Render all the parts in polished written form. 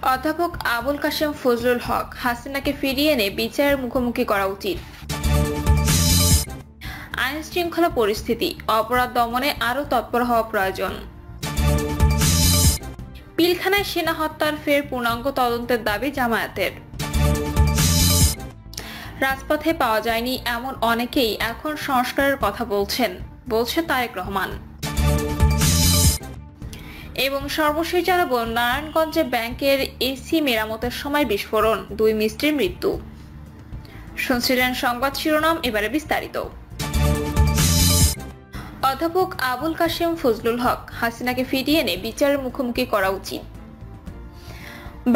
অধ্যাপক আবুল কাশেম ফজলুল হক, হাসিনাকে ফিরিয়ে এনে বিচারের মুখোমুখি করা উচিত। আইন শৃঙ্খলা পরিস্থিতি, অপরাধ দমনে আরও তৎপর হওয়া প্রয়োজন। পিলখানায় সেনা হত্যার ফের পূর্ণাঙ্গ তদন্তের দাবি জামায়াতের। রাজপথে পাওয়া যায়নি এমন অনেকেই এখন সংস্কারের কথা বলছে তারেক রহমান। এবং সর্বশেষ জানাবো, নারায়ণগঞ্জে ব্যাংকের এসি মেরামতের সময় বিস্ফোরণ, 2 মিস্ত্রির মৃত্যু। শুনছিলেন সংবাদ শিরোনাম, এবারে বিস্তারিত। অধ্যাপক আবুল কাশেম ফজলুল হক, হাসিনাকে ফিরিয়ে এনে বিচারের মুখোমুখি করা উচিত।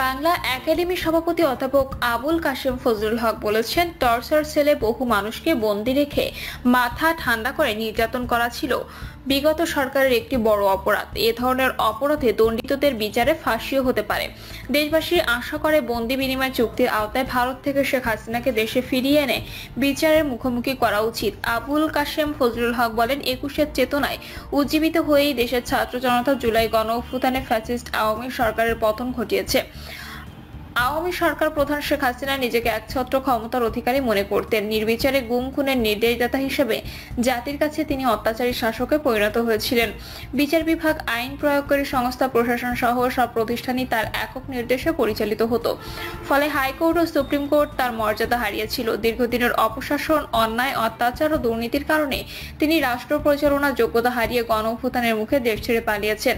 বাংলা একাডেমির সভাপতি অধ্যাপক আবুল কাশেম ফজলুল হক বলেছেন, টর্চার সেলে বহু মানুষকে বন্দী রেখে মাথা ঠান্ডা করে নির্যাতন করা ছিল বিগত সরকারের একটি বড় অপরাধ। এ ধরনের অপরাধে দণ্ডিতদের বিচারে ফাঁসিও হতে পারে। দেশবাসী আশা করে বন্দি বিনিময় চুক্তির আওতায় ভারত থেকে শেখ হাসিনাকে দেশে ফিরিয়ে এনে বিচারের মুখোমুখি করা উচিত। আবুল কাশেম ফজলুল হক বলেন, 21-এর চেতনায় উজ্জীবিত হয়েই দেশের ছাত্র জনতা জুলাই গণ অভ্যুত্থানে ফ্যাসিস্ট আওয়ামী সরকারের পতন ঘটিয়েছে। আওয়ামী সরকার প্রধান শেখ হাসিনা নিজেকে একছত্র ক্ষমতার অধিকারী মনে করতেন। নির্বিচারে গুম খুনের নির্দেশদাতা হিসেবে জাতির কাছে তিনি অত্যাচারী শাসকে পরিণত হয়েছিলেন। বিচার বিভাগ, আইন প্রয়োগকারী সংস্থা, প্রশাসন সহ সব প্রতিষ্ঠানই তার একক নির্দেশে পরিচালিত হতো। ফলে হাইকোর্ট ও সুপ্রিম কোর্ট তার মর্যাদা হারিয়েছিল। দীর্ঘদিনের অপশাসন, অন্যায়, অত্যাচার ও দুর্নীতির কারণে তিনি রাষ্ট্র পরিচালনার যোগ্যতা হারিয়ে গণ অভ্যুত্থানের মুখে দেশ ছেড়ে পালিয়েছেন।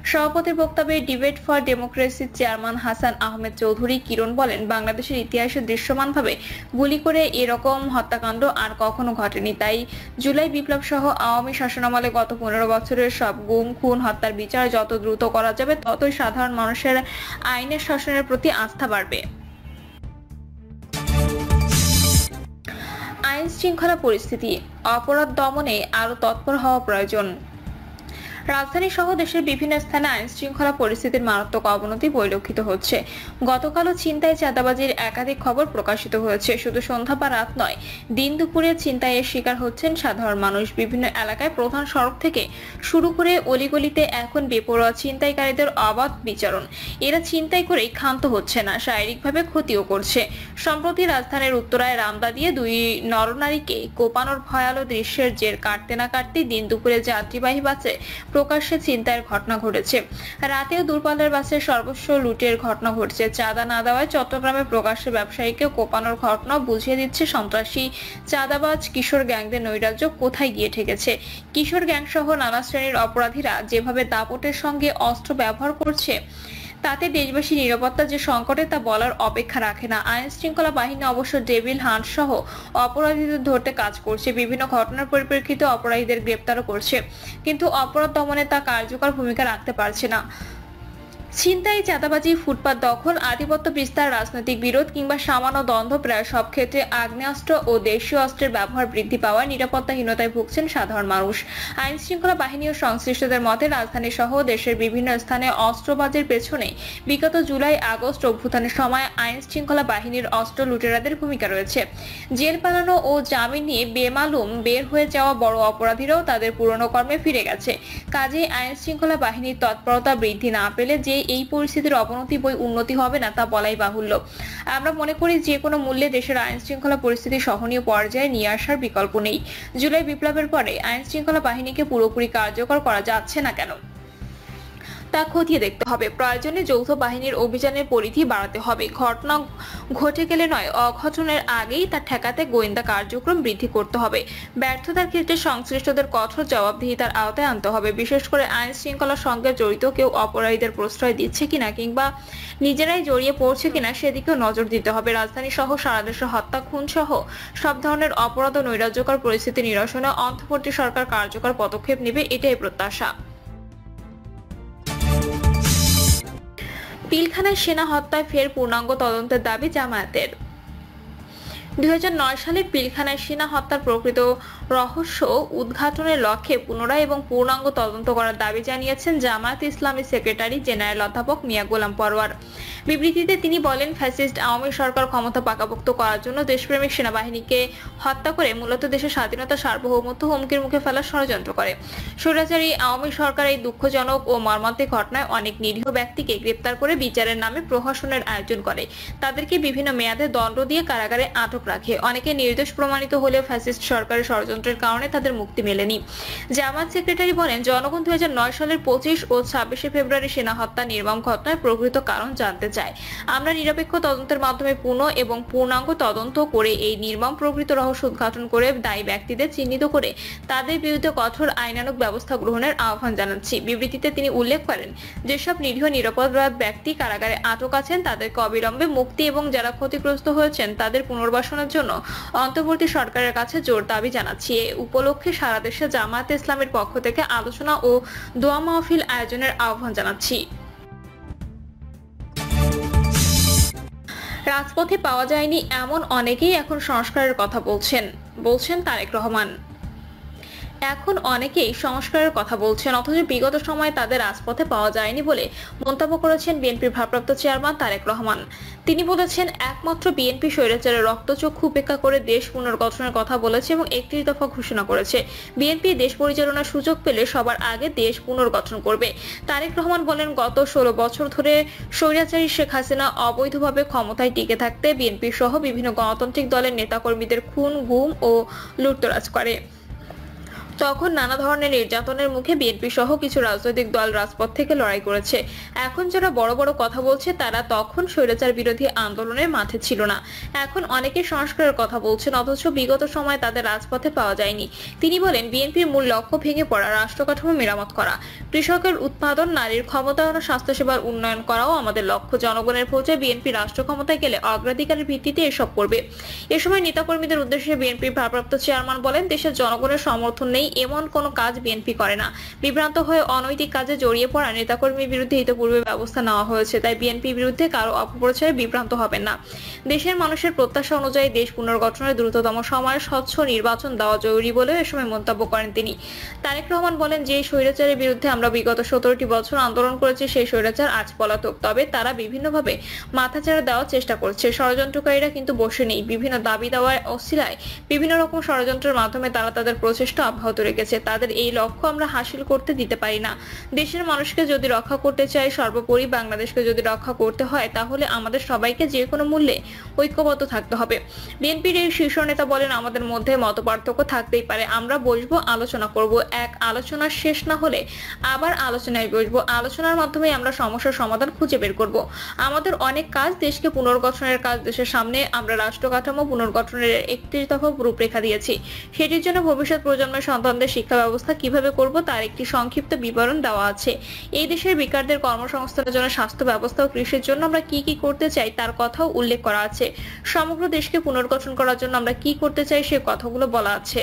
সভাপতির বক্তব্যে ডিবেট ফর ডেমোক্রেসির চেয়ারম্যান হাসান আহমেদ চৌধুরী কিরণ বলেন, বাংলাদেশের ইতিহাসে দৃশ্যমানভাবে গুলি করে এরকম হত্যাকাণ্ড আর কখনো ঘটেনি। তাই জুলাই বিপ্লব সহ আওয়ামী শাসনামলে গত 15 বছরের সব গুম, খুন, হত্যার বিচার যত দ্রুত করা যাবে, ততই সাধারণ মানুষের আইনের শাসনের প্রতি আস্থা বাড়বে। আইন শৃঙ্খলা পরিস্থিতি, অপরাধ দমনে আরও তৎপর হওয়া প্রয়োজন। রাজধানী সহ দেশের বিভিন্ন স্থানে আইন শৃঙ্খলা পরিস্থিতির মারাত্মক অবনতি পরিলক্ষিত হচ্ছে। গতকালও ছিনতাই, চাঁদাবাজির একাধিক খবর প্রকাশিত হয়েছে। শুধু সন্ধ্যা বা রাত নয়, দিন দুপুরে ছিনতাইয়ের শিকার হচ্ছেন সাধারণ মানুষ। বিভিন্ন এলাকায় প্রধান সড়ক থেকে শুরু করে অলিগলিতে এখন বেপরোয়া ছিনতাইকারীদের অবাধ বিচরণ। এরা ছিনতাই করেই ক্ষান্ত হচ্ছে না, শারীরিকভাবে ক্ষতিও করছে। সম্প্রতি রাজধানীর উত্তরায় রামদা দিয়ে 2 নরনারীকে কোপানোর ভয়ালো দৃশ্যের জের কাটতে না কাটতে দিন দুপুরে যাত্রীবাহী বাসে প্রকাশ্যে ছিনতাইয়ের ঘটনা ঘটেছে। রাতেও দূরপাল্লার বাসে সর্বস্ব লুটের ঘটনা ঘটছে। চাঁদা না দেওয়ায় চট্টগ্রামে প্রকাশ্যে ব্যবসায়ীকে কোপানোর ঘটনা বুঝিয়ে দিচ্ছে সন্ত্রাসী, চাঁদাবাজ, কিশোর গ্যাংদের নৈরাজ্য কোথায় গিয়ে ঠেকেছে। কিশোর গ্যাং সহ নানা শ্রেণীর অপরাধীরা যেভাবে দাপটের সঙ্গে অস্ত্র ব্যবহার করছে, তাতে দেশবাসী নিরাপত্তা যে সংকটে তা বলার অপেক্ষা রাখে না। আইন শৃঙ্খলা বাহিনী অবশ্য ডেভিল হান্ট সহ অপরাধীদের ধরতে কাজ করছে, বিভিন্ন ঘটনার পরিপ্রেক্ষিতে অপরাধীদের গ্রেপ্তারও করছে, কিন্তু অপরাধ দমনে তা কার্যকর ভূমিকা রাখতে পারছে না। ছিনতাই, চাঁদাবাজি, ফুটপাত দখল, আধিপত্য বিস্তার, রাজনৈতিক বিরোধ কিংবা সামান্য দ্বন্দ্ব, প্রায় সব ক্ষেত্রে আগ্নেয়াস্ত্র ও দেশীয় অস্ত্রের ব্যবহার বৃদ্ধি পাওয়ায় নিরাপত্তাহীনতায় ভুগছেন সাধারণ মানুষ। আইন শৃঙ্খলা বাহিনী ও সংশ্লিষ্টদের মতে, রাজধানী সহ দেশের বিভিন্ন স্থানে অস্ত্রবাজির পেছনে বিগত জুলাই আগস্ট অভ্যুত্থানের সময় আইন শৃঙ্খলা বাহিনীর অস্ত্র লুটেরাদের ভূমিকা রয়েছে। জেল পালানো ও জামিন নিয়ে বেমালুম বের হয়ে যাওয়া বড় অপরাধীরাও তাদের পুরনো কর্মে ফিরে গেছে। কাজেই আইন শৃঙ্খলা বাহিনীর তৎপরতা বৃদ্ধি না পেলে যে এই পরিস্থিতির অবনতি বই উন্নতি হবে না তা বলাই বাহুল্য। আমরা মনে করি, যে কোনো মূল্যে দেশের আইন শৃঙ্খলা পরিস্থিতি সহনীয় পর্যায়ে নিয়ে আসার বিকল্প নেই। জুলাই বিপ্লবের পরে আইন শৃঙ্খলা বাহিনীকে পুরোপুরি কার্যকর করা যাচ্ছে না কেন তা খতিয়ে দেখতে হবে। প্রয়োজনে যৌথ বাহিনীর অভিযানের পরিধি বাড়াতে হবে। ঘটনা ঘটে গেলে নয়, অঘটনের আগেই তা ঠেকাতে গোয়েন্দা কার্যক্রম বৃদ্ধি করতে হবে। ব্যর্থতার ক্ষেত্রে সংশ্লিষ্টদের কঠোর জবাবদিহিতার আওতায় আনতে হবে। বিশেষ করে আইন শৃঙ্খলার সঙ্গে জড়িত কেউ অপরাধীদের প্রশ্রয় দিচ্ছে কিনা কিংবা নিজেরাই জড়িয়ে পড়ছে কিনা সেদিকেও নজর দিতে হবে। রাজধানী সহ সারা দেশে হত্যা, খুন সহ সব ধরনের অপরাধ ও নৈরাজ্যকর পরিস্থিতি নিরসনে অন্তর্বর্তী সরকার কার্যকর পদক্ষেপ নেবে, এটাই প্রত্যাশা। পিলখানায় সেনা হত্যায় ফের পূর্ণাঙ্গ তদন্তের দাবি জামায়াতের। 2009 সালে পিলখানায় সেনা হত্যার প্রকৃত রহস্য উদ্ঘাটনের লক্ষ্যে পুনরায় এবং পূর্ণাঙ্গ তদন্ত করার দাবি জানিয়েছেন জামায়াতে ইসলামীর সেক্রেটারি জেনারেল অধ্যাপক মিয়া গোলাম পরোয়ার। বিবৃতিতে তিনি বলেন, ফ্যাসিস্ট আওয়ামী সরকার ক্ষমতা পাকাপোক্ত করার জন্য দেশপ্রেমিক সেনাবাহিনীকে হত্যা করে মূলত দেশের স্বাধীনতা সার্বভৌমত্ব হুমকির মুখে ফেলার ষড়যন্ত্র করে। স্বৈরাচারী আওয়ামী সরকার এই দুঃখজনক ও মর্মান্তিক ঘটনায় অনেক নিরীহ ব্যক্তিকে গ্রেপ্তার করে বিচারের নামে প্রহসনের আয়োজন করে, তাদেরকে বিভিন্ন মেয়াদে দণ্ড দিয়ে কারাগারে আটক রাখে। অনেকে নির্দোষ প্রমাণিত হলেও ফ্যাসিস্ট সরকারের ষড়যন্ত্রের কারণে তাদের মুক্তি মেলেনি। জামায়াত সেক্রেটারি বলেন, জনগণ 2009 সালের 25 ও 26 ফেব্রুয়ারি সেনা হত্যা নির্মম ঘটনার প্রকৃত কারণ জানতে চায়। আমরা নিরপেক্ষ তদন্তের মাধ্যমে পূর্ণ এবং পূর্ণাঙ্গ তদন্ত করে এই নির্মম প্রকৃত রহস্য উদ্ঘাটন করে দায়ী ব্যক্তিদের চিহ্নিত করে তাদের বিরুদ্ধে কঠোর আইনানুগ ব্যবস্থা গ্রহণের আহ্বান জানাচ্ছি। বিবৃতিতে তিনি উল্লেখ করেন, যেসব নিরীহ নিরাপরাধ ব্যক্তি কারাগারে আটক আছেন তাদেরকে অবিলম্বে মুক্তি এবং যারা ক্ষতিগ্রস্ত হয়েছেন তাদের পুনর্বাসনের জন্য অন্তর্বর্তী সরকারের কাছে জোর দাবি জানাচ্ছি। এ উপলক্ষে সারা দেশে জামায়াতে ইসলামের পক্ষ থেকে আলোচনা ও দোয়া মাহফিল আয়োজনের আহ্বান জানাচ্ছি। রাজপথে পাওয়া যায়নি এমন অনেকেই এখন সংস্কারের কথা বলছেন তারেক রহমান। এখন অনেকেই সংস্কারের কথা বলছেন, অথচ বিগত সময়ে তাদের রাজপথে পাওয়া যায়নি বলে মন্তব্য করেছেন বিএনপির ভারপ্রাপ্ত চেয়ারম্যান তারেক রহমান। তিনি বলেছেন, একমাত্র বিএনপি স্বৈরাচারের রক্তচক্ষু উপেক্ষা করে দেশ পুনর্গঠনের কথা বলেছে এবং 31 দফা ঘোষণা করেছে। বিএনপি দেশ পরিচালনার সুযোগ পেলে সবার আগে দেশ পুনর্গঠন করবে। তারেক রহমান বলেন, গত 16 বছর ধরে স্বৈরাচারী শেখ হাসিনা অবৈধভাবে ক্ষমতায় টিকে থাকতে বিএনপি সহ বিভিন্ন গণতান্ত্রিক দলের নেতাকর্মীদের খুন, গুম ও লুটতরাজ করে। তখন নানা ধরনের নির্যাতনের মুখে বিএনপি সহ কিছু রাজনৈতিক দল রাজপথ থেকে লড়াই করেছে। এখন যারা বড় বড় কথা বলছে তারা তখন স্বৈরাচার বিরোধী আন্দোলনের মাঠে ছিল না। এখন অনেকে সংস্কারের কথা বলছেন, অথচ বিগত সময়ে তাদের রাজপথে পাওয়া যায়নি। তিনি বলেন, বিএনপির মূল লক্ষ্য ভেঙে পড়া, রাষ্ট্র কাঠামো মেরামত করা, কৃষকের উৎপাদন, নারীর ক্ষমতায়ন, স্বাস্থ্যসেবার উন্নয়ন করাও আমাদের লক্ষ্য। জনগণের ভোটে বিএনপি রাষ্ট্র ক্ষমতায় গেলে অগ্রাধিকারের ভিত্তিতে এসব করবে। এ সময় নেতাকর্মীদের উদ্দেশ্যে বিএনপির ভারপ্রাপ্ত চেয়ারম্যান বলেন, দেশের জনগণের সমর্থন নেই এমন কোনো কাজ বিএনপি করে না। বিভ্রান্ত হয়ে অনৈতিক কাজে জড়িয়ে পড়া নেতাকর্মীর বিরুদ্ধে ইতিপূর্বে ব্যবস্থা নেওয়া হয়েছে, তাই বিএনপির বিরুদ্ধে কারো অপপ্রচারে বিভ্রান্ত হবেন না। দেশের মানুষের প্রত্যাশা অনুযায়ী দেশ পুনর্গঠনের দ্রুততম সময়ে স্বচ্ছ নির্বাচন দেওয়া জরুরি বলে এ সময় মন্তব্য করেন তিনি। তারেক রহমান বলেন, যে স্বৈরাচারের বিরুদ্ধে আমরা বিগত 17টি বছর আন্দোলন করেছি সেই স্বৈরাচার আজ পলাতক, তবে তারা বিভিন্নভাবে মাথাচাড়া দেওয়ার চেষ্টা করছে। ষড়যন্ত্রকারীরা কিন্তু বসে নেই। বিভিন্ন দাবি দেওয়ার অছিলায় বিভিন্ন রকম ষড়যন্ত্রের মাধ্যমে তারা তাদের প্রচেষ্টা অব্যাহত রেখেছে। তাদের এই লক্ষ্য আমরা হাসিল করতে দিতে পারি না। দেশের মানুষকে যদি রক্ষা করতে চাই, সর্বোপরি বাংলাদেশকে যদি রক্ষা করতে হয়, তাহলে আমাদের সবাইকে যে কোনো মূল্যে ঐক্যবদ্ধ থাকতে হবে। বিএনপির এই শীর্ষ নেতা বলেন, আমাদের মধ্যে মতপার্থক্য থাকতেই পারে, আমরা বসবো, আলোচনা করব। এক আলোচনা শেষ না হলে আবার আলোচনায় বসবো। আলোচনার মাধ্যমে আমরা সমস্যার সমাধান খুঁজে বের করব। আমাদের অনেক কাজ, দেশকে পুনর্গঠনের কাজ। দেশের সামনে আমরা রাষ্ট্র কাঠামো পুনর্গঠনের 31 দফা রূপরেখা দিয়েছি। সেটির জন্য ভবিষ্যৎ প্রজন্মের সন্তানদের শিক্ষা ব্যবস্থা কিভাবে করব তার একটি সংক্ষিপ্ত বিবরণ দেওয়া আছে। এই দেশের বেকারদের কর্মসংস্থানের জন্য, স্বাস্থ্য ব্যবস্থা ও কৃষির জন্য আমরা কি কি করতে চাই তার কথাও উল্লেখ করা আছে। সমগ্র দেশকে পুনর্গঠন করার জন্য আমরা কি করতে চাই সে কথাগুলো বলা আছে।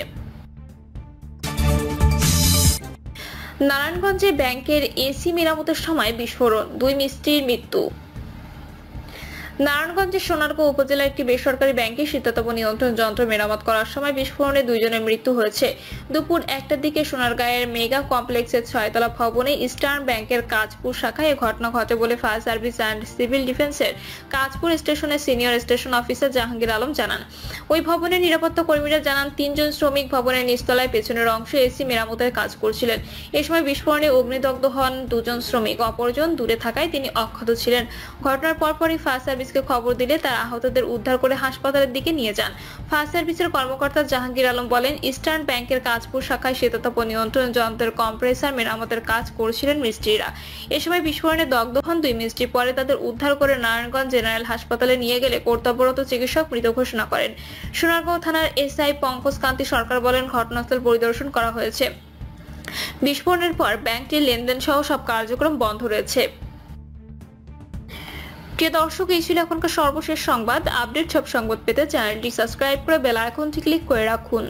নারায়ণগঞ্জে ব্যাংকের এসি মেরামতের সময় বিস্ফোরণ, 2 মিস্ত্রির মৃত্যু। নারায়ণগঞ্জের সোনারগাঁও উপজেলার একটি বেসরকারি ব্যাংকে শীতাতপ নিয়ন্ত্রণ যন্ত্র মেরামত করার সময় বিস্ফোরণে 2 জনের মৃত্যু হয়েছে। দুপুর 1টার দিকে সোনারগাঁয়ের মেগা কমপ্লেক্সের 6তলা ভবনে ইস্টার্ন ব্যাংকের কাজপুর শাখায় এ ঘটনা ঘটে বলে ফায়ার সার্ভিস অ্যান্ড সিভিল ডিফেন্সের কাজপুর স্টেশনের senior station officer Jahangir Alam জানান। ওই ভবনের নিরাপত্তা কর্মীরা জানান, 3 জন শ্রমিক ভবনের নিচতলায় পেছনের অংশে এসি মেরামতের কাজ করছিলেন। এ সময় বিস্ফোরণে অগ্নিদগ্ধ হন 2 জন শ্রমিক। অপরজন দূরে থাকায় তিনি অক্ষত ছিলেন। ঘটনার পরপরই ফায়ার সার্ভিসকে খবর দিলে তারা আহতদের উদ্ধার করে হাসপাতালের দিকে নিয়ে যান। ফায়ার সার্ভিসের কর্মকর্তা জাহাঙ্গীর আলম বলেন, ইস্টার্ন ব্যাংকের কাজপুর শাখায় শীতাতপ নিয়ন্ত্রণ যন্ত্রের কম্প্রেসার মেরামতের কাজ করছিলেন মিস্ত্রিরা। এ সময় বিস্ফোরণে দগ্ধ হন 2 মিস্ত্রি। পরে তাদের উদ্ধার করে নারায়ণগঞ্জ জেনারেল হাসপাতালে নিয়ে গেলে কর্তব্যরত চিকিৎসক মৃত ঘোষণা করেন। সোনারগাঁও থানার এসআই পঙ্কজ কান্তি সরকার বলেন, ঘটনাস্থল পরিদর্শন করা হয়েছে। বিস্ফোরণের পর ব্যাংকটির লেনদেন সহ সব কার্যক্রম বন্ধ রয়েছে। প্রিয় দর্শক, এই ছিল এখনকার সর্বশেষ সংবাদ। আপডেট সব সংবাদ পেতে চ্যানেলটি সাবস্ক্রাইব করে বেল আইকনটি ক্লিক করে রাখুন।